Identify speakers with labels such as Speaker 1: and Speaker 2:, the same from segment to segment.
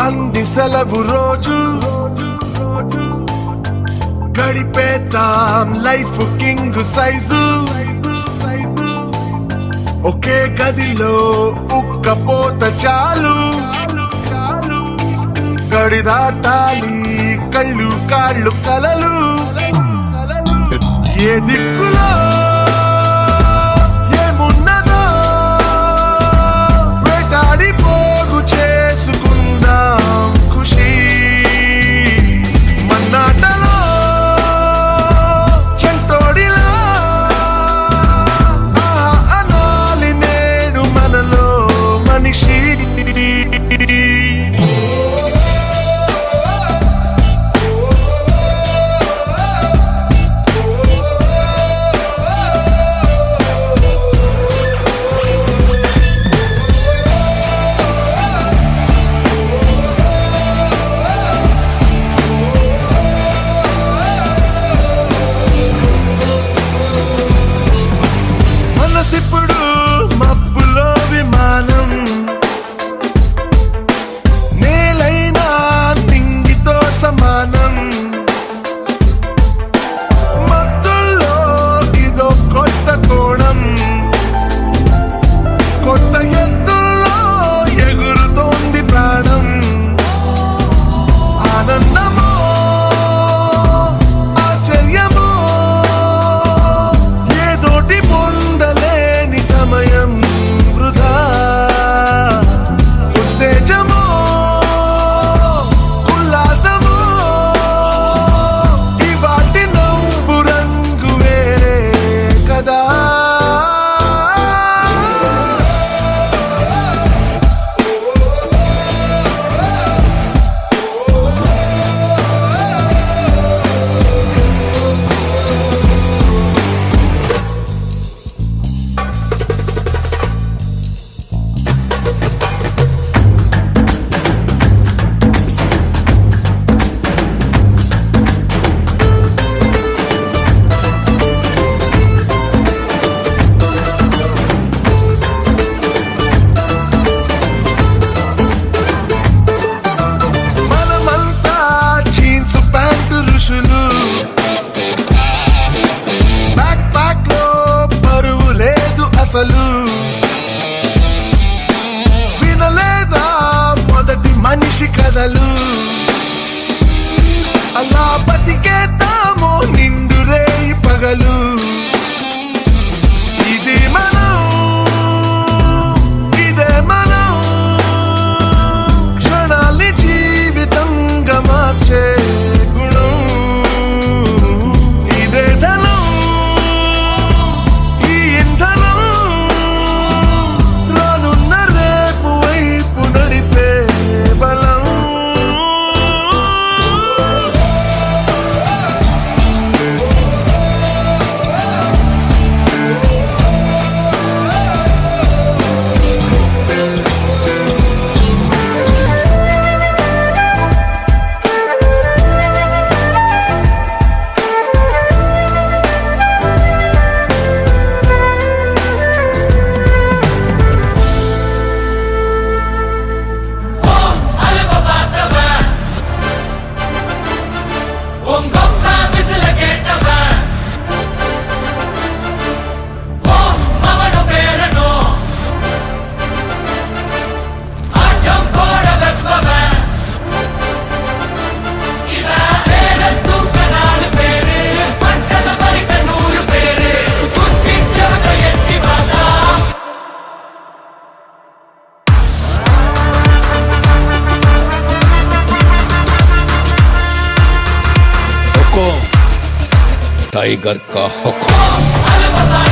Speaker 1: అంది సెలవు రోజు గడిపేతాం లైఫ్ కింగ్ సైజు ఒకే గదిలో ఉక్కపోత చాలు గడి దాటాలి కళ్ళు కాళ్ళు కలలు ఏ దిక్కులో ఏమున్నదో వేటాడి పోగు చేసుకుందాం ఖుషి మన్నాటలో చెంటోడిలో అనాలి నేడు మనలో మనిషి మనసిప్పుడు మబ్బులో విమానం నేలైనా నింగితో సమానం మత్తుల్లో ఇదో కొత్త కోణం కొత్త ఎత్తుల్లో ఎగురుతోంది ప్రాణం ఆనందమో ఆశ్చర్యమో ఏదోటి పొందలేని సమయం వృధా ఉత్తేజమో ఉల్లాసమో ఇవాటి నవ్వు రంగు వేరే కదా మనమంతా జీన్స్ ప్యాంటు ఋషులు బ్యాక్ ప్యాక్ లో బరువు లేదు అసలు వినలేదా మొదటి మనిషి కథలు అలా బతికేద్దామో నిండు రేయి పగలు ఇది మనం ఇదే మనం క్షణాల్ని జీవితంగా మార్చే గుణం ఇదే ధనం ఈ ఇంధనం రానున్న రేపు వైపు నడిపే బలం
Speaker 2: टाइगर का हुक्म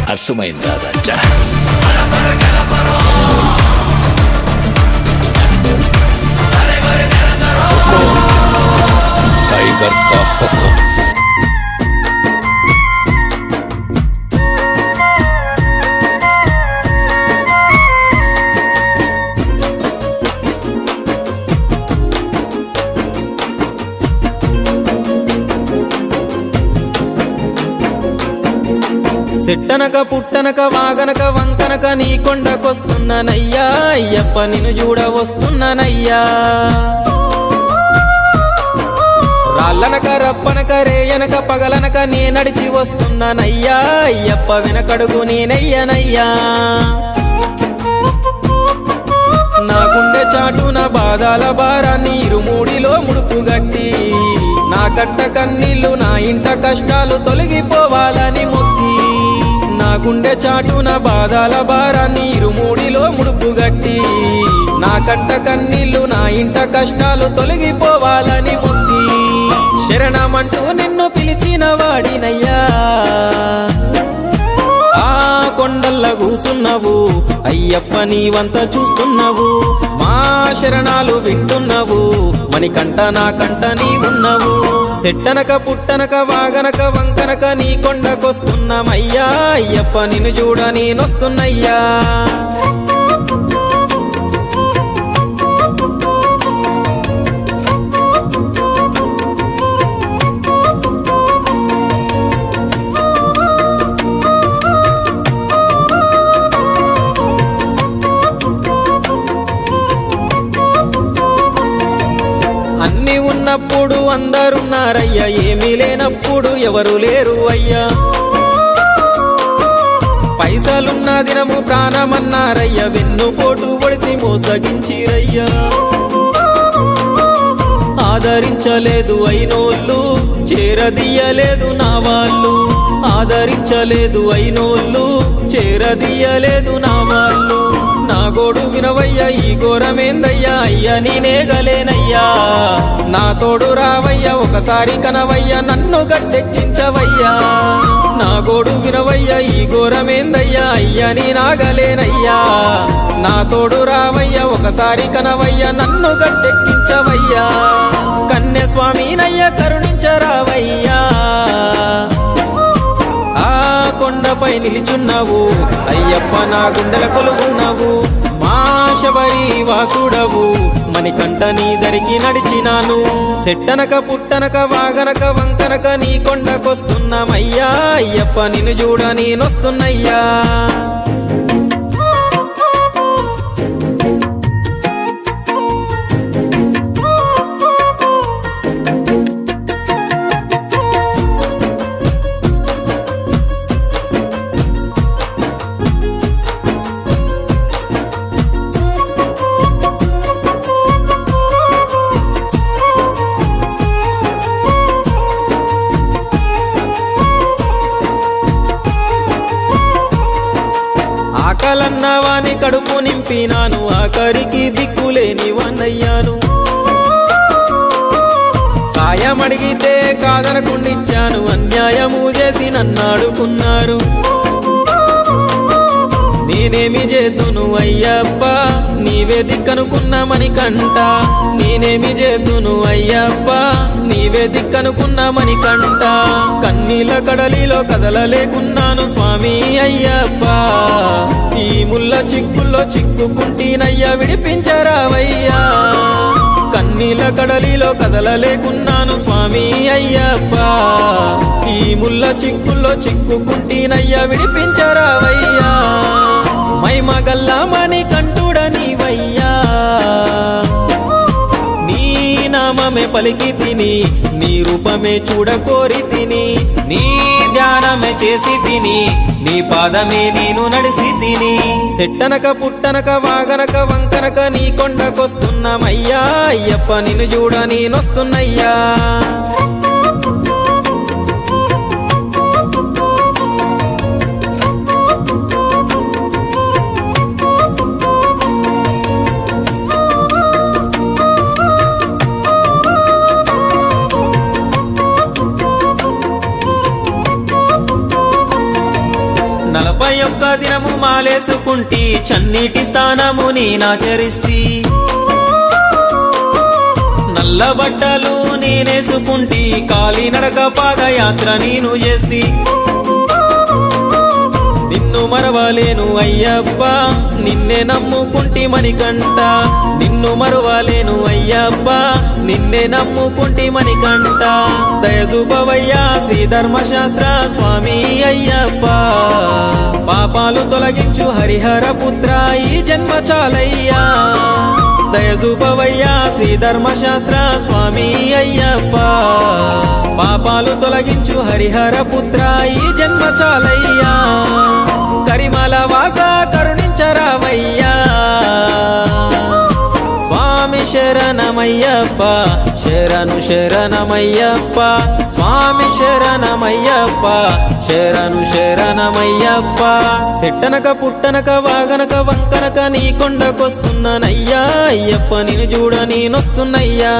Speaker 2: అర్థమైందా రాజా?
Speaker 3: సెట్టనక పుట్టనక వాగనక వంకనక నీ కొండకొస్తున్నానయ్యా అయ్యప్ప నిన్ను చూడ వస్తున్నానయ్యా రాళ్ళనక రప్పనక రేయనక పగలనక నే నడిచి వస్తున్నానయ్యా అయ్యప్ప వెనకడుగు నేనయ్యనయ్యా నా గుండె చాటున బాధల భారాన్ని ఇరుమూడిలో ముడుపు గట్టి నా కంట కన్నీళ్లు నా ఇంట కష్టాలు తొలగిపోవాలని మొక్కి నా గుండె చాటున బాధల భారాన్ని ఇరుమూడిలో ముడుపు గట్టి నా కంట కన్నీళ్లు నా ఇంట కష్టాలు తొలగిపోవాలని మొక్కి శరణమంటూ నిన్ను పిలిచిన వాడినయ్యా ఆ కొండల్ల కూసున్నావు అయ్యప్ప నీవంతా చూస్తున్నావు మా శరణాలు వింటున్నావు మణికంట నా కంట నీవున్నావు సెట్టనక పుట్టనక వాగనక వంకనక నీ కొండకొస్తున్నామయ్యా అయ్యప్ప నిన్ను చూడ నేనొస్తున్నయ్యా అన్ని ఉన్నప్పుడు అందరున్నారయ్యా ఏమీ లేనప్పుడు ఎవరు లేరు అయ్యా పైసలున్న దినము ప్రాణమన్నారయ్యా వెన్నుపోటు పొడిసి మోసగించిరయ్యా ఆదరించలేదు అయినోళ్ళు చేరదీయలేదు నా వాళ్ళు ఆదరించలేదు అయినోళ్ళు చేరదీయలేదు నా వాళ్ళు నా గోడు వినవయ్యా ఈ ఘోరమేందయ్యా అయ్యా నేనేగలేనయ్యా నా తోడు రావయ్యా ఒకసారి కనవయ్యా నన్ను గట్టెక్కించవయ్యా నా గోడు వినవయ్యా ఈ ఘోరమేందయ్యా అయ్యా నేనాగలేనయ్యా నా తోడు రావయ్యా ఒకసారి కనవయ్యా నన్ను గట్టెక్కించవయ్యా కన్యస్వామినయ్యా కరుణించరావయ్యా ఆ కొండపై నిలిచున్నావు అయ్యప్ప నా గుండెల కొలువున్నావు మా శబరి వాసుడవు మణికంఠ నీ దరికి నడిచినాను సెట్టనక పుట్టనక వాగనక వంకనక నీ కొండకొస్తున్నామయ్యా అయ్యప్ప నిన్ను చూడ నేనొస్తున్నయ్యా ఆకలన్నవాని కడుపు నింపినాను ఆఖరికి దిక్కులేని వాణ్ణయ్యాను సాయం అడిగితే కాదనకుండిచ్చాను అన్యాయము చేసి నన్నాడుకున్నారు నేనేమి చేతును అయ్యప్ప నీవే దిక్కనుకున్న మణికంఠ నేనేమి చేతును అయ్యప్ప నీవే దిక్కనుకున్న మణికంఠ కన్నీల కడలిలో కదలలేకున్నాను స్వామి అయ్యప్ప ఈ ముల్ల చిక్కుల్లో చిక్కుకుంటీనయ్యా విడిపించరావయ్యా కన్నీల కడలిలో కదలలేకున్నాను స్వామి అయ్యప్ప ఈ ముల్ల చిక్కుల్లో చిక్కుకుంటీనయ్యా విడిపించరావయ్యా మైమగల్లా మణికంఠుడ నీవయ్యా నీ నామమే పలికి తిని నీ రూపమే చూడకోరి తిని నీ ధ్యానమే చేసి తిని నీ పాదమే నేను నడిసి తిని సెట్టనక పుట్టనక వాగనక వంకనక నీ కొండకొస్తున్నామయ్యా అయ్యప్ప నిన్ను చూడ నేనొస్తున్నయ్యా నలభై ఒక్క దినము మాలేసుకుంటి చన్నీటి స్థానము నేనాచరిస్తి నల్ల బట్టలు నేనేసుకుంటి కాలినడక పాదయాత్ర నేను చేస్తి నిన్ను మరవలేను అయ్యప్ప నిన్నే నమ్ముకుంటి మణికంఠ నిన్ను మరవలేను అయ్యప్ప నిన్నే నమ్ముకుంటి మణికంఠ దయచూపవయ్యా శ్రీ ధర్మశాస్త్ర స్వామి అయ్యప్ప పాపాలు తొలగించు హరిహర పుత్ర ఈ జన్మ చాలయ్యా దయచూపవయ్యా శ్రీ ధర్మశాస్త్ర స్వామి అయ్యప్ప పాపాలు తొలగించు హరిహర పుత్ర ఈ జన్మ చాలయ్యా కరిమల వాస కరుణించరావయ్యా స్వామి శరణమయ్యప్ప శరణు శరణమయ్యప్ప స్వామి శరణమయ్యప్ప శరణు శరణమయ్యప్ప సెట్టనక పుట్టనక వాగనక వంకనక నీ కొండకొస్తున్నానయ్యా అయ్యప్ప నిన్ను చూడ నేనొస్తున్నయ్యా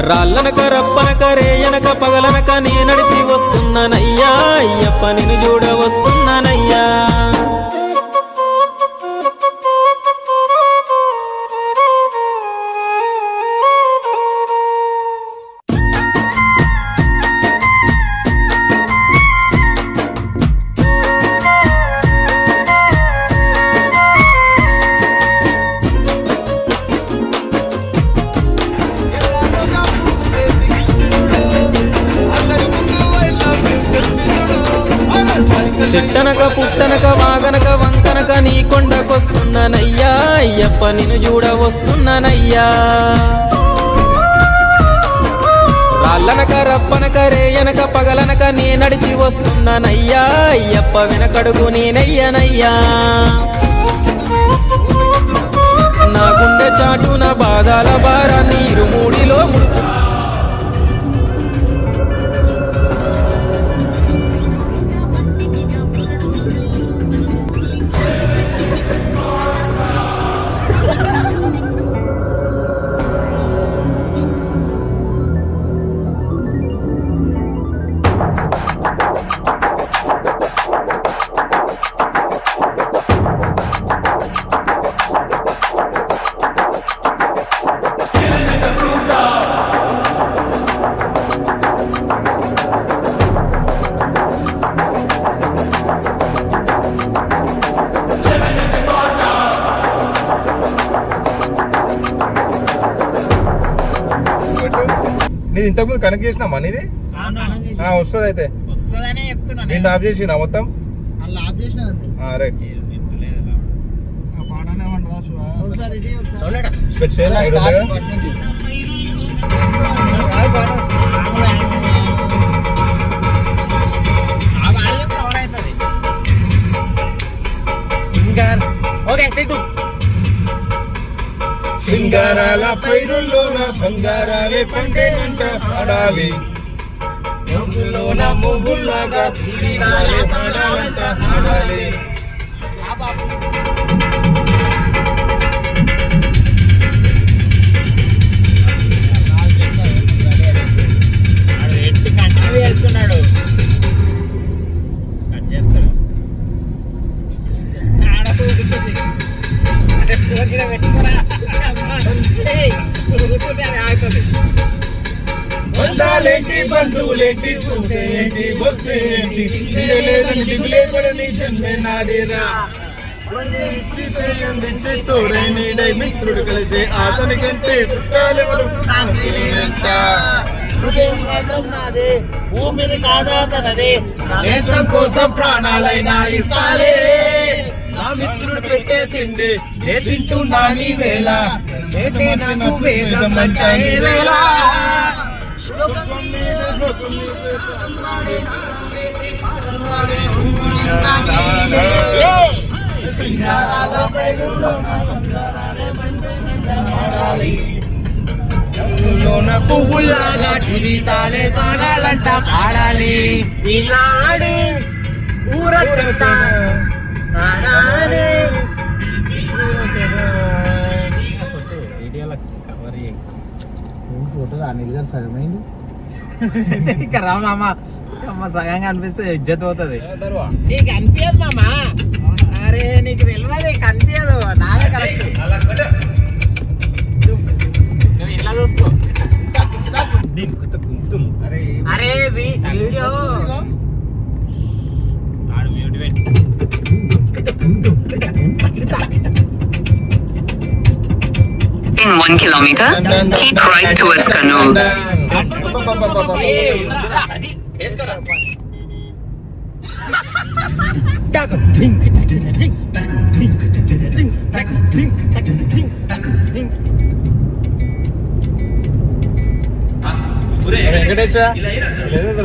Speaker 3: రాళ్ళనక రప్పనక రేయనక పగలనక నీ నడిచి వస్తున్నానయ్యా అయ్యప్ప నిన్ను చూడ వస్తున్నానయ్యా సిట్టనక పుట్టనక వాగనక వంకనక నీ కొండకొస్తున్నానయ్యా అయ్యప్ప నిన్ను చూడ వస్తున్నానయ్యా రాళ్ళనక రప్పనక రేయనక పగలనక నీ నడిచి వస్తున్నానయ్యా అయ్యప్ప వెనకడుగు నేనయ్యనయ్యా నా గుండె చాటున బాధల భారాన్ని ఇరుమూడిలో ముడుతు
Speaker 4: నీది ఇంతకుముందు కనెక్ట్ చేసినామా నీది వస్తుంది అయితే
Speaker 5: వస్తుందనే చెప్తున్నా
Speaker 4: నేను ఆఫ్ చేసినా మొత్తం
Speaker 5: అలా ఆఫ్ చేసిన
Speaker 4: రైట్
Speaker 5: సింగర్ ఓకే
Speaker 4: సింగారాల పైరుల్లోన బంగారాలే పంటేనంట పాడాలి ముగ్గులోన ముగ్గుల్లాగా పాడాలంట పాడాలి
Speaker 5: ఎట్టి కంటిన్యూ చేస్తున్నాడు కట్ చేస్తాడు ఆడపోతుంది అంటే ఫోన్ కూడా పెట్టుకోరా
Speaker 4: బంధాలేంటి బంధువులేంటి చూస్తే ఏంటి వస్తే ఏంటి లేదని దిగులేపడని జన్మే నాదేరా చేయండి తోడై నీడై మిత్రుడు కలిసే అతని కంటే చుట్టాలెవరు
Speaker 5: హృదయం మాత్రం నాదే భూమిని కాదా తనదే
Speaker 4: దేశం కోసం ప్రాణాలైనా ఇస్తాలే నా మిత్రుడు పెట్టే తిండి ఏ తింటున్నా నీ వేళ ఏటే నాకు వేదం అంట ఏ వేళ పువ్వులాగా జీవితాలే సాగాలంట పాడాలి ఈనాడు ఊరంతా
Speaker 5: ఫోటో అనిల్ గారు సగమైంది ఇక్కడ రా మామ అమ్మ సగంగా అనిపిస్తే ఇజ్జత్ పోతుంది నీకు అనిపించదు మామ అరే నీకు తెలియదు కనిపించదు నావే కరెక్ట్ నువ్వు ఇట్లా చూసుకో అరే వీడియో ఆడు మ్యూట్ పెట్టి
Speaker 6: In 1 kilometer, keep right towards Kannur.
Speaker 4: Venkatesha లేదు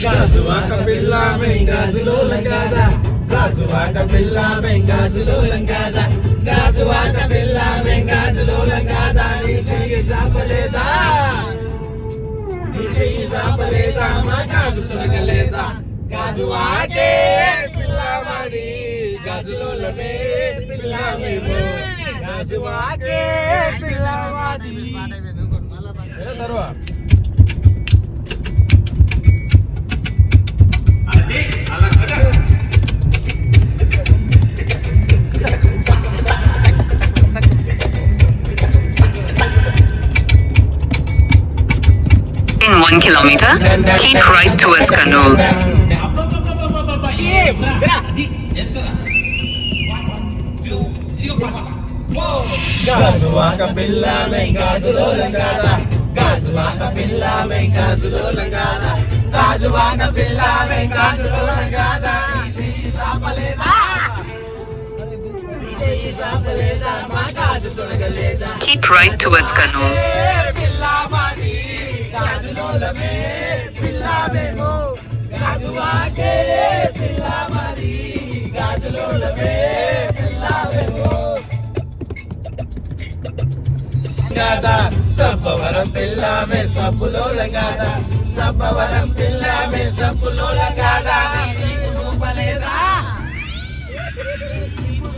Speaker 4: గాజువాక పిల్ల బెంగాజులో లంగాదా గాజువాక పిల్ల బెంగాజులో లంగాదా గాజువాక పిల్ల బెంగాజులో లంగాదా నీ చెయ్యి సాపలేదా నీ చెయ్యి సాపలేదా మా గాజు తొలగలేదా గాజువాకే పిల్ల మరి గాజులోలమే పిల్ల మేము గాజువాకే పిల్ల మాది తర్వాత
Speaker 6: In 1 kilometer, keep right towards Kannur.
Speaker 4: Gajuwaka పిల్ల బెంగాజులో లంగాదా గాజువాక పిల్ల బెంగాజులో లంగాదా గాజువాక పిల్ల బెంగాజులో లంగాదా సాపలేదా సాపలేదా మా గాజు తొలగలేదా
Speaker 6: Keep right towards Kannur.
Speaker 4: పిల్ల మాది గాజులోలమే పిల్ల మేము గాజువాకే పిల్ల మాది గాజులోలమే పిల్ల మేము లంగాదా సబ్బవరం పిల్ల మే సబ్బులో లంగాదా సబ్బవరం పిల్ల మే సబ్బులో లంగాదా చూపలేదా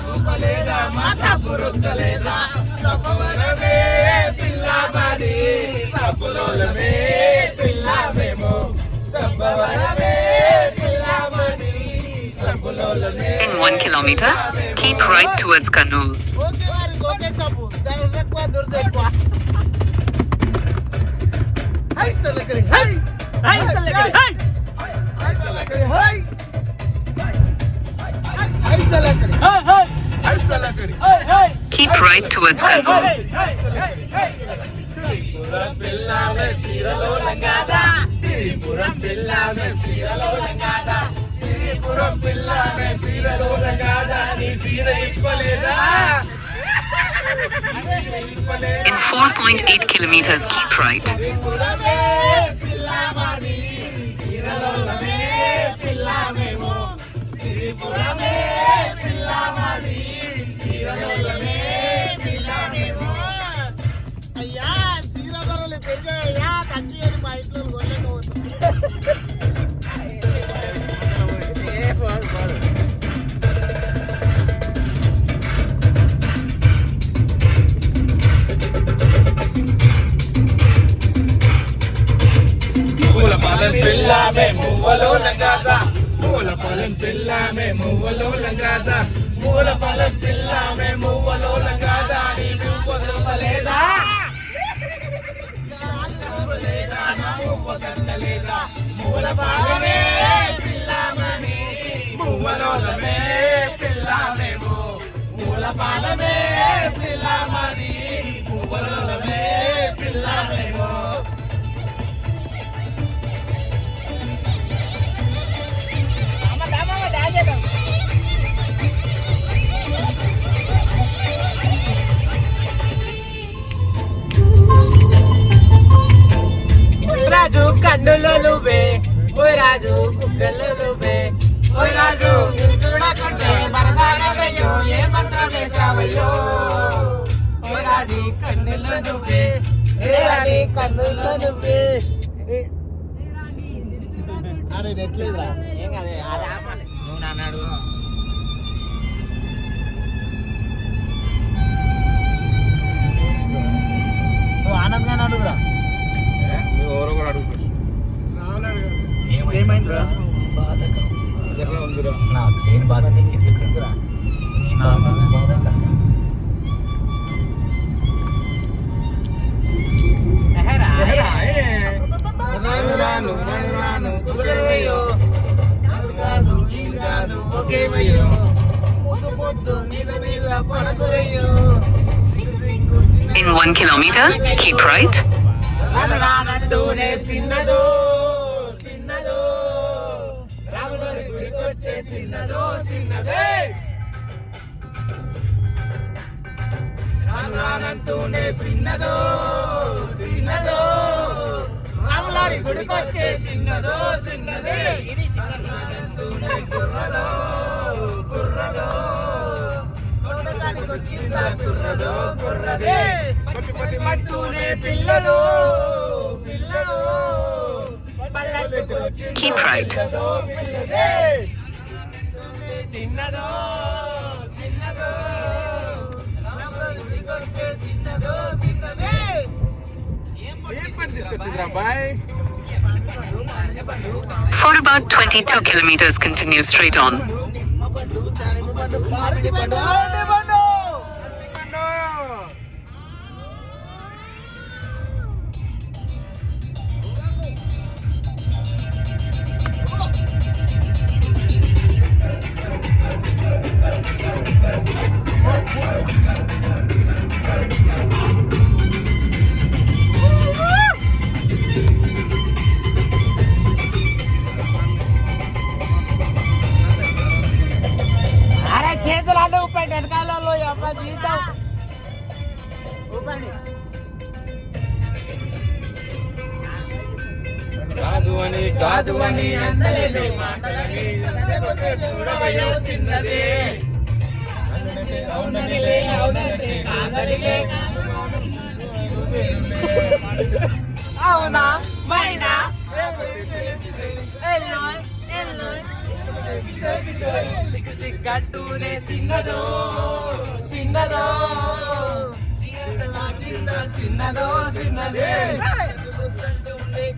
Speaker 4: చూపలేదా మా సబ్బు రుద్దలేదా సబ్బవరమే పిల్ల మాది సబ్బులోలమే పిల్ల మేము సబ్బవరమే పిల్ల మాది సబ్బులోలమే
Speaker 6: In 1 kilometer, keep right towards Kannur.
Speaker 5: Okay సబ్బు దాని ఎక్కువ దురద ఎక్కువ హై సలకరి హై హై సలకరి హై హై సలకరి హై హై సలకరి హై హై హై సలకరి హై హై
Speaker 6: Keep right towards Kannur.
Speaker 4: సిరిపురం పిల్ల మే సిరలో లంగాదా సిరిపురం పిల్ల మే సిరలో లంగాదా సిరిపురం పిల్ల మే సిరలో లంగాదా నీ సిర ఇప్పలేదా
Speaker 6: In 4.8 kilometers, keep right.
Speaker 4: సిరిపురమే పిల్ల మాది సిరలోలమే పిల్ల మేము సిరిపురమే పిల్ల మాది సిరలోలమే పిల్ల మేము
Speaker 5: అయ్యా సీర ధరలు పెరిగాయ్యా తగ్గి మా ఇంట్లో కొనలేకపోతుంది
Speaker 4: మూల పాలెం పిల్ల మే మువ్వలో లంగాదా మూల పాలెం పిల్ల మే మువ్వలో లంగాదా మూల పాలెం పిల్ల మే మువ్వలో లంగాదా నీ మువ్వ దొరకలేదా నా మువ్వ కన్నలేదా మూల పాలమే పిల్ల మని మువ్వలోలమే పిల్ల మేము మూల పాలమే పిల్ల మని మువ్వలోలమే పిల్ల మేము రాజు కన్నులో నువ్వే ఓ రాజు కుక్కల్లో నువ్వే ఓ రాజు చూడకుంటే మరసాగయ్యో ఏ మంత్రం వేసావయ్యో ఓ రాజు కన్నులో నువ్వే ఏ రాణి కన్నుల్లో నువ్వే
Speaker 5: అరే నెట్లేదురా ఏం కాదు అది ఆపాలి నువ్వు నన్ను నువ్వు ఆనందంగా అడుగురా
Speaker 4: ఎవరో కూడా అడుగుతారు
Speaker 6: In 1 kilometer, keep right.
Speaker 4: రానంటూనే సిన్నదో సిన్నదో రాములోని గుడికొచ్చే సిన్నదో సిన్నదే రానంటూనే సిన్నదో సిన్నదో రాములారి గుడికొచ్చే సిన్నదో సిన్నదే ఇది రానంటూనే కుర్రదో కుర్రదో కొండకాడికొచ్చిందా కుర్రదో కుర్రదే పట్టి పట్టి మట్టూనే పిల్లలు పిల్లలు
Speaker 6: Keep right.
Speaker 4: చిన్నదో చిన్నదో చిన్నదో చిన్నదే ఏం పని తీసుకొచ్చిందిరా bye
Speaker 6: For about 22 kilometers, continue straight on.
Speaker 5: అరే చేతులు అంటే ఊపండి వెనకాలలో అమ్మ జీవితం ఊపండి.
Speaker 4: కాదు అని అందలేని మాటలని చూడవయ్యో చిన్నదే అవుననిలే అవునంటే కాదనిలే
Speaker 5: అవునా మైనా ఎల్లో ఎల్లో
Speaker 4: సిగ్గు సిగ్గంటూనే సిన్నదో సిన్నదో చీరలా కింద సిన్నదో సిన్నదే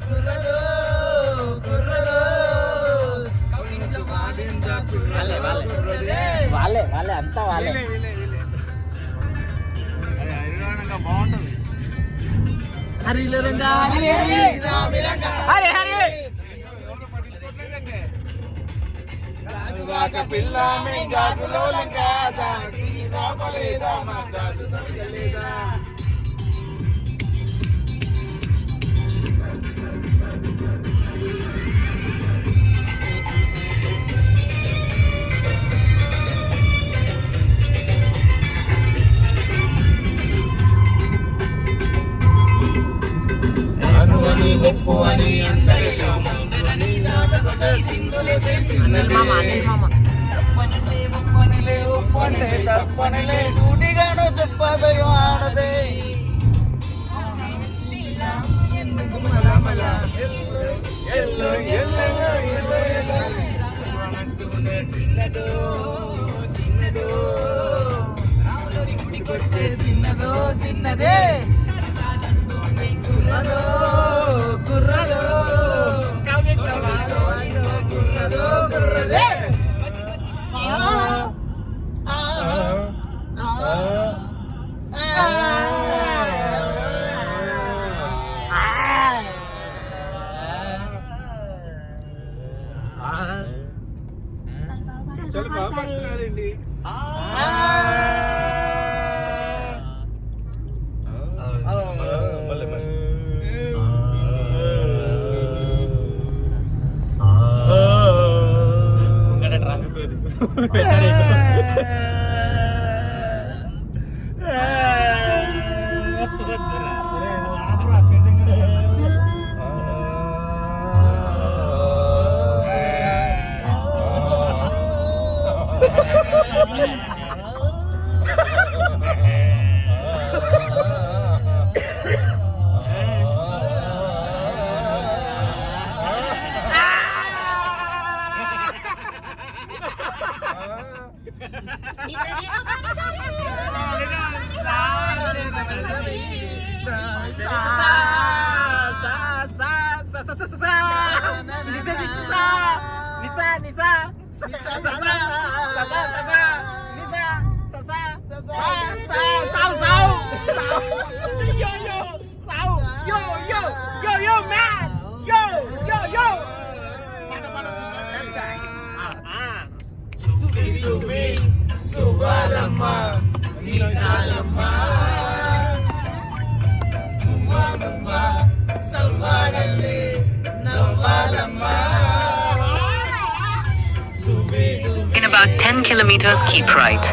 Speaker 4: కుర్రదో కుర్రదో కవింట్లో బాలిందా కుర్రదే
Speaker 5: వాళ్ళే వాళ్ళే అంతా వాళ్ళే.
Speaker 4: బాగుంటది
Speaker 5: హరిలో రంగా హరి హరి హరి
Speaker 4: గాజువాక పిల్ల మేం గాజులో లంగా దానికి రాపలేదా మా గాజు తగ్గలేదా అను అని ఒప్పు అని అందరి
Speaker 5: అనిల్ మామ అనిల్ మామ
Speaker 4: తప్పనిలే సూటిగాను చెప్పదయో ఆడదే ఎందుకు మలమల ఎల్లో ఎల్లో ఎల్లో ఎల్లో అంటూనే సిన్నదో సిన్నదో రాములోని గుడికొచ్చే సిన్నదో సిన్నదే కుర్రదో కుర్రదో కుర్రదో కుర్రదే చల్ బాబా రండి Sumi, మువ్వాలమ్మ సీతాలమ్మ మువ్వ మువ్వ సవ్వాడల్లే నవ్వాలమ్మ సువి
Speaker 6: In about 10 kilometers, keep right.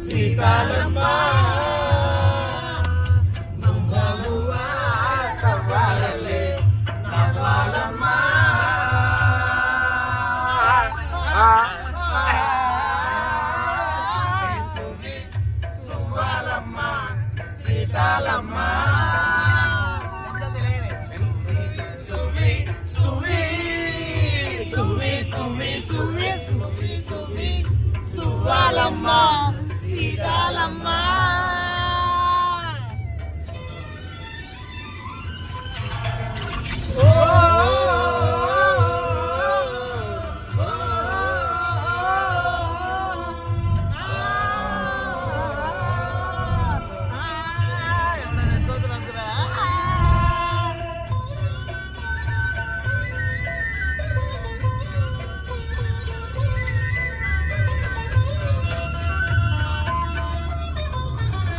Speaker 4: Seethalamma మువ్వ మువ్వ సవ్వాడల్లే నవ్వాలమ్మ సువి సువ్వాలమ్మ సీతాలమ్మ సువి సువి సువి సువి సువి సువి సువి సువ్వాలమ్మ సీతాలమ్మ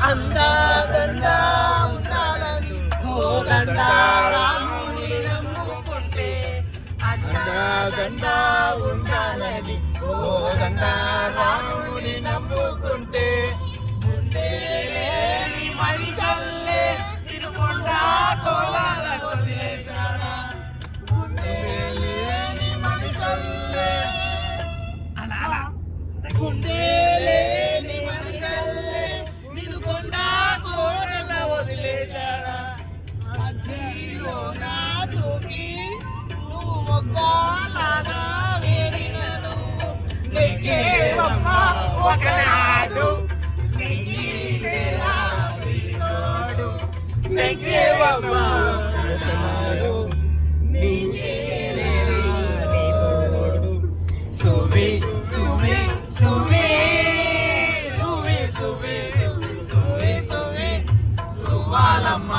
Speaker 4: అందాదండా ఉండాలని కోదండ రాముని నమ్ముకుంటే అందాదండా ఉండాలని కోదండ రాముని నమ్ముకుంటే ముందే లేని మనిషల్లే తిరుగుండా కోవాల వదిలేశారా ముందే లేని మనిషల్లే అలా అలా గుండె లేని మనిషల్లే నిలుకొండా కోరల వదిలేశాడా అగ్గిలో నా దూకి నువ్వు మొక్కలాగా వేరిన నువ్వు నెగ్గేవమ్మ ఒకనాడు నెగ్గినేలా తోడు నెగ్గేవమ్మ ఒకనాడు నెగ్గినేలా తోడు సువి సువి సువి సువి సువి సువి సువి సువ్వాలమ్మ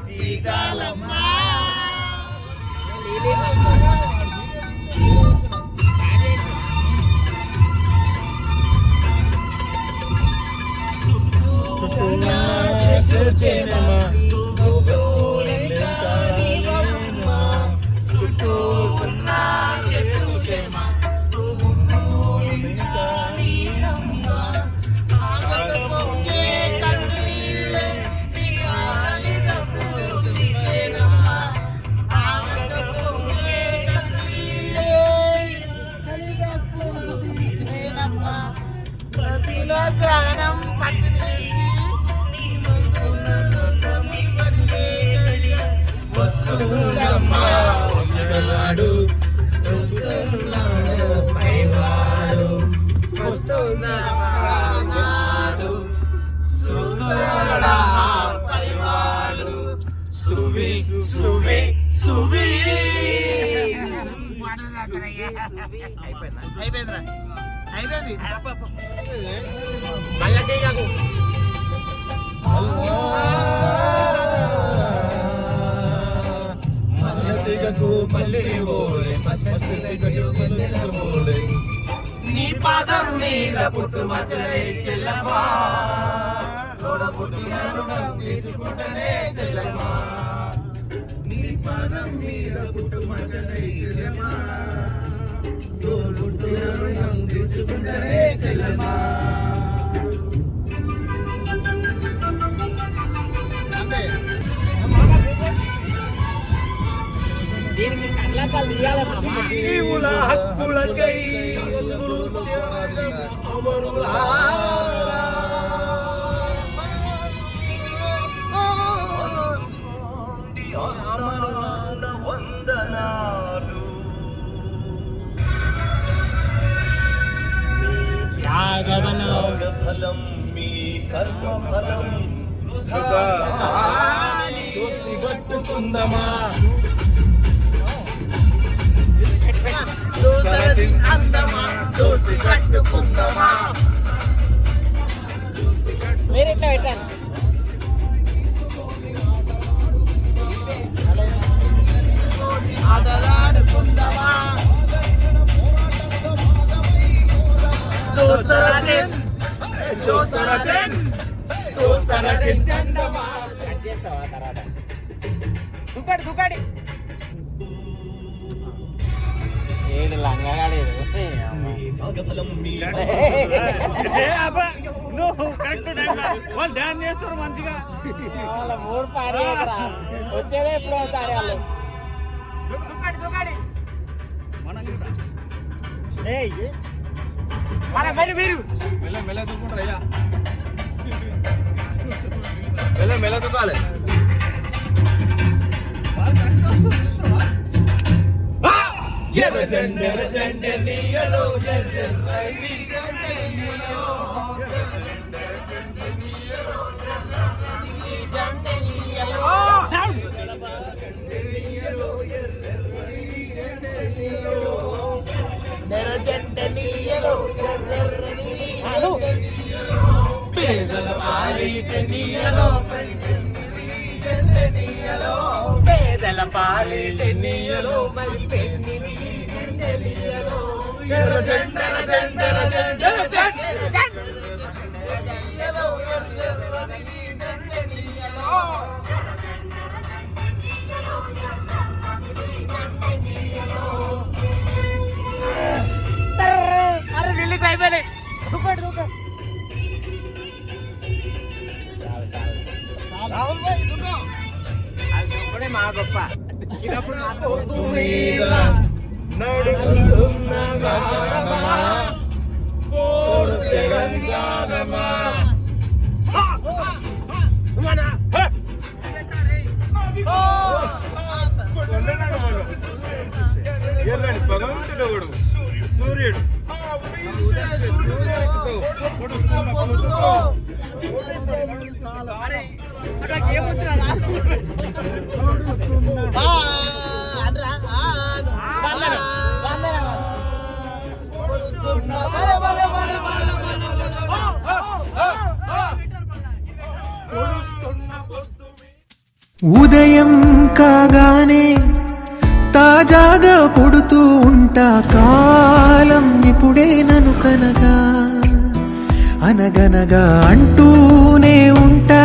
Speaker 4: సీతాలమ్మ చెట్టు చేమమ్మ చుట్టూ ఉన్న చెట్టు చేమ ప్రాణం పట్టి వస్తుందమ్మా ఉన్నాడు చూస్తున్నాడు పైవాడు వస్తున్నాడు చూస్తున్నాడా పైవాడు సువి సువి సువి అయిపోయిందిరా అయిపోయింది మళ్ళీ కాకు నీ పాదం మీద పుట్టు మచ్చలే చెల్లమ్మా తోడ పుట్టిన రుణం తీర్చుకుంటనే చెల్లమ్మా నీ పాదం మీద పుట్టు మచ్చలే చెల్లమ్మా తోడ పుట్టిన రుణం తీర్చుకుంటనే చెల్లమ్మా దీనికి కళ్ళకల్ తీయాలమ్మా జీవుల హక్కులకై వందనాలు త్యాగఫలం మీ కర్మఫలం దోస్తి పట్టుకుందమా అందమా దోస్తి కట్టుకుందమా మీరు ఇట్లా పెట్టాను ఆటలాడుకుందమా
Speaker 5: కట్ చేస్తావా తర్వాత దుకాడి ఏడు లంగగాలేదు
Speaker 4: నువ్వు కరెక్ట్ వాళ్ళు ధ్యానం చేస్తారు మంచిగా
Speaker 5: వాళ్ళ మూడు పాడి వచ్చేదే ఎప్పుడు ఒకసారి వాళ్ళు మీరు
Speaker 4: మెల్ల దూకుంటారు అయ్యా మెల్ల దూకాలి ఎర్ర జెండ నీయలో పేదల పాలిట నీయలో పేదల పాలిట నీయలో మరి పెన్నిని ఎర్ర జెండ
Speaker 5: అరే రిలీజ్ అయిపోయి దుకాడు అది దుక్కడే మా గొప్ప
Speaker 4: నడుస్తున్న తెలంగాణమా ఎర్రని భగవంతుడు సూర్యుడు
Speaker 1: ఉదయం కాగానే తాజాగా పుడుతూ ఉంటా కాలం ఇప్పుడే నన్ను కనగా అనగనగా అంటూనే ఉంటా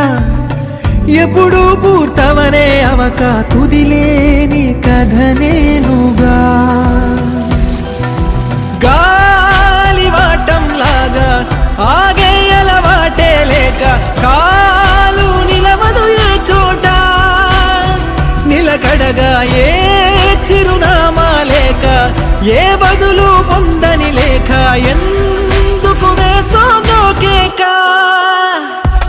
Speaker 1: ఎప్పుడు పూర్తవనే అవక తుదిలేని కథ నేనుగా గాలివాటంలాగా ఆగేయలవాటే లేక కాలు నిలవదు ఏ చోట నిలకడగా ఏ చిరునామా లేక ఏ బదులు పొందని లేక ఎందుకు వేస్తోందో కేక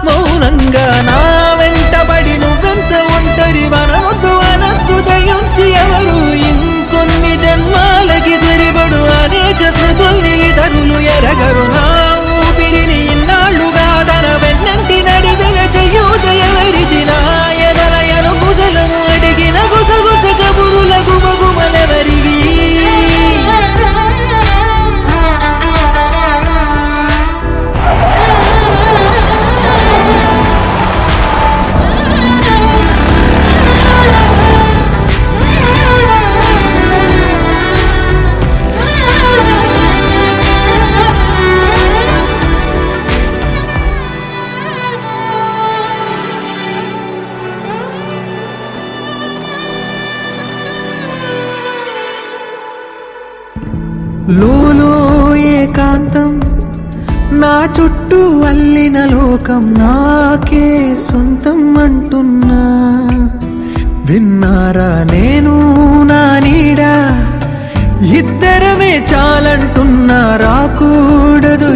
Speaker 1: మౌనంగా నా వెంటబడి నువ్వెంత ఒంటరి వనవద్దు అనద్దు దయించి ఎవరు ఇంకొన్ని జన్మాలకి సరిపడు అనేక శృతుల్ని తరులు ఎరగరు నా ఊపిరిని ఇన్నాళ్లుగా తన వెన్నంటి నడిపిన చెయ్యూత ఎవరిది నా ఎదలయను గుసలము అడిగిన గుసగుస కబురుల గుమగుమలెవరివి లోలో ఏకాంతం నా చుట్టూ అల్లిన లోకం నాకే సొంతం అంటున్నా విన్నారా నేను నా నీడ ఇద్దరమే చాలంటున్నా రాకూడదు